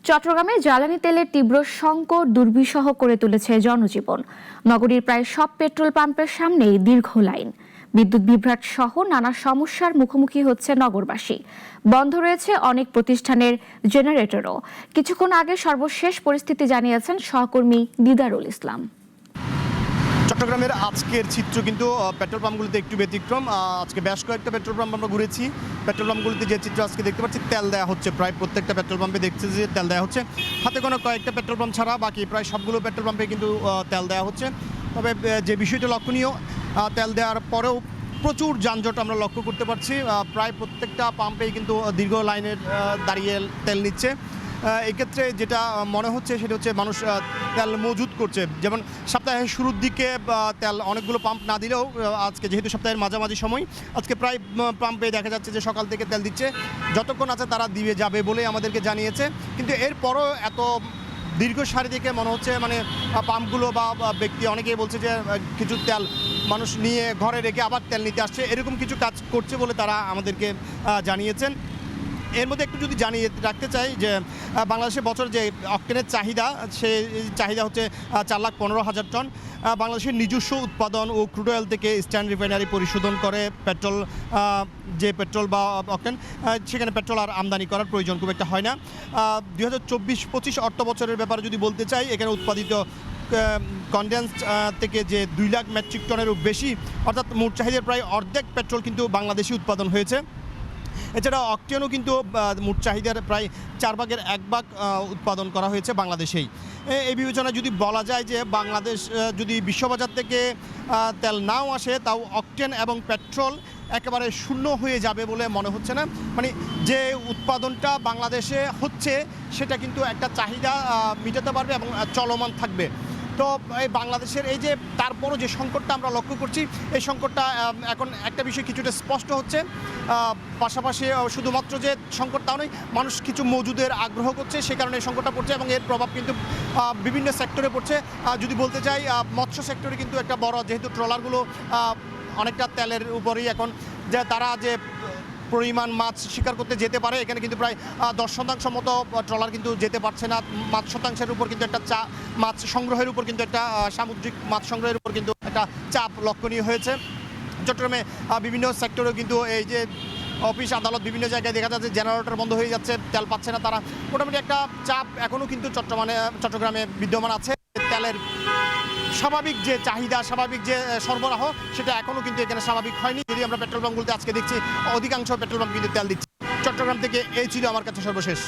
চট্টগ্রামে জ্বালানি তেলের তীব্র সংকট দুর্বিষহ করে তুলেছে জনজীবন। নগরীর প্রায় সব পেট্রোল পাম্পের সামনেই দীর্ঘ লাইন। বিদ্যুৎ বিভ্রাট সহ নানা সমস্যার মুখোমুখি হচ্ছে নগরবাসী। বন্ধ রয়েছে অনেক প্রতিষ্ঠানের জেনারেটরও। কিছুক্ষণ আগে সর্বশেষ পরিস্থিতি জানিয়েছেন সহকর্মী দিদারুল ইসলাম। চট্টগ্রামের আজকের চিত্র কিন্তু পেট্রোল পাম্পগুলোতে একটু ব্যতিক্রম। আজকে বেশ কয়েকটা পেট্রোল পাম্প আমরা ঘুরেছি। পেট্রোল পাম্পগুলোতে যে চিত্র আজকে দেখতে পাচ্ছি, তেল দেওয়া হচ্ছে। প্রায় প্রত্যেকটা পেট্রোল পাম্পে দেখছি যে তেল দেওয়া হচ্ছে। হাতে কোনো কয়েকটা পেট্রোল পাম্প ছাড়া বাকি প্রায় সবগুলো পেট্রোল পাম্পে কিন্তু তেল দেওয়া হচ্ছে। তবে যে বিষয়টা লক্ষণীয়, তেল দেওয়ার পরেও প্রচুর যানজট আমরা লক্ষ্য করতে পারছি। প্রায় প্রত্যেকটা পাম্পেই কিন্তু দীর্ঘ লাইনের দাঁড়িয়ে তেল নিচ্ছে। এক্ষেত্রে যেটা মনে হচ্ছে সেটা হচ্ছে মানুষ তেল মজুত করছে। যেমন সপ্তাহের শুরুর দিকে তেল অনেকগুলো পাম্প না দিলেও আজকে যেহেতু সপ্তাহের মাঝামাঝি সময়, আজকে প্রায় পাম্পে দেখা যাচ্ছে যে সকাল থেকে তেল দিচ্ছে। যতক্ষণ আছে তারা দিয়ে যাবে বলে আমাদেরকে জানিয়েছে। কিন্তু এরপরও এত দীর্ঘ সারি থেকে মনে হচ্ছে মানে পাম্পগুলো বা ব্যক্তি অনেকেই বলছে যে কিছু তেল মানুষ নিয়ে ঘরে রেখে আবার তেল নিতে আসছে, এরকম কিছু কাজ করছে বলে তারা আমাদেরকে জানিয়েছেন। এর মধ্যে একটু যদি জানিয়ে রাখতে চাই যে বাংলাদেশে বছর যে অক্টেনের চাহিদা, সেই চাহিদা হচ্ছে 4,15,000 টন। বাংলাদেশের নিজস্ব উৎপাদন ও ক্রুড অয়েল থেকে ইস্টার্ন রিফাইনারি পরিশোধন করে পেট্রোল, যে পেট্রোল বা অক্টেন, সেখানে পেট্রোল আর আমদানি করার প্রয়োজন খুব একটা হয় না। 2024-25 অর্থ বছরের ব্যাপারে যদি বলতে চাই, এখানে উৎপাদিত কনডেন্স থেকে যে 2 লাখ মেট্রিক টনেরও বেশি, অর্থাৎ মোট চাহিদার প্রায় অর্ধেক পেট্রোল কিন্তু বাংলাদেশি উৎপাদন হয়েছে। এছাড়া অক্টেনও কিন্তু মোট চাহিদার প্রায় 4 ভাগের 1 ভাগ উৎপাদন করা হয়েছে বাংলাদেশেই। এই বিবেচনা যদি বলা যায় যে বাংলাদেশ যদি বিশ্ববাজার থেকে তেল নাও আসে, তাও অক্টেন এবং পেট্রোল একেবারে শূন্য হয়ে যাবে বলে মনে হচ্ছে না। মানে যে উৎপাদনটা বাংলাদেশে হচ্ছে সেটা কিন্তু একটা চাহিদা মেটাতে পারবে এবং চলমান থাকবে। তো এই বাংলাদেশের এই যে তারপরও যে সংকটটা আমরা লক্ষ্য করছি, এই সংকটটা এখন একটা বিষয় কিছুটা স্পষ্ট হচ্ছে। পাশাপাশি শুধুমাত্র যে সংকট তাও নয়, মানুষ কিছু মজুদের আগ্রহ করছে, সে কারণে এই সংকটটা পড়ছে এবং এর প্রভাব কিন্তু বিভিন্ন সেক্টরে পড়ছে। যদি বলতে চাই, মৎস্য সেক্টরে কিন্তু একটা বড়, যেহেতু ট্রলারগুলো অনেকটা তেলের উপরেই এখন, যে তারা যে পরিমাণ মাছ শিকার করতে যেতে পারে, এখানে কিন্তু প্রায় 10% মতো ট্রলার কিন্তু যেতে পারছে না। 5%-এর উপর কিন্তু একটা মাছ সংগ্রহের উপর কিন্তু একটা সামুদ্রিক মাছ সংগ্রহের উপর কিন্তু একটা চাপ লক্ষণীয় হয়েছে। চট্টগ্রামে বিভিন্ন সেক্টরেও কিন্তু এই যে অফিস আদালত বিভিন্ন জায়গায় দেখা যাচ্ছে জেনারেটর বন্ধ হয়ে যাচ্ছে, তেল পাচ্ছে না তারা। মোটামুটি একটা চাপ এখনও কিন্তু চট্টগ্রামে বিদ্যমান আছে। তেলের স্বাভাবিক যে চাহিদা, স্বাভাবিক যে সরবরাহ, সেটা এখনও কিন্তু এখানে স্বাভাবিক হয়নি। যদি আমরা পেট্রোল পাম্পগুলোতে আজকে দেখছি, অধিকাংশ পেট্রোল পাম্প কিন্তু তেল দিচ্ছে। চট্টগ্রাম থেকে এই ছিল আমার কাছে সর্বশেষ।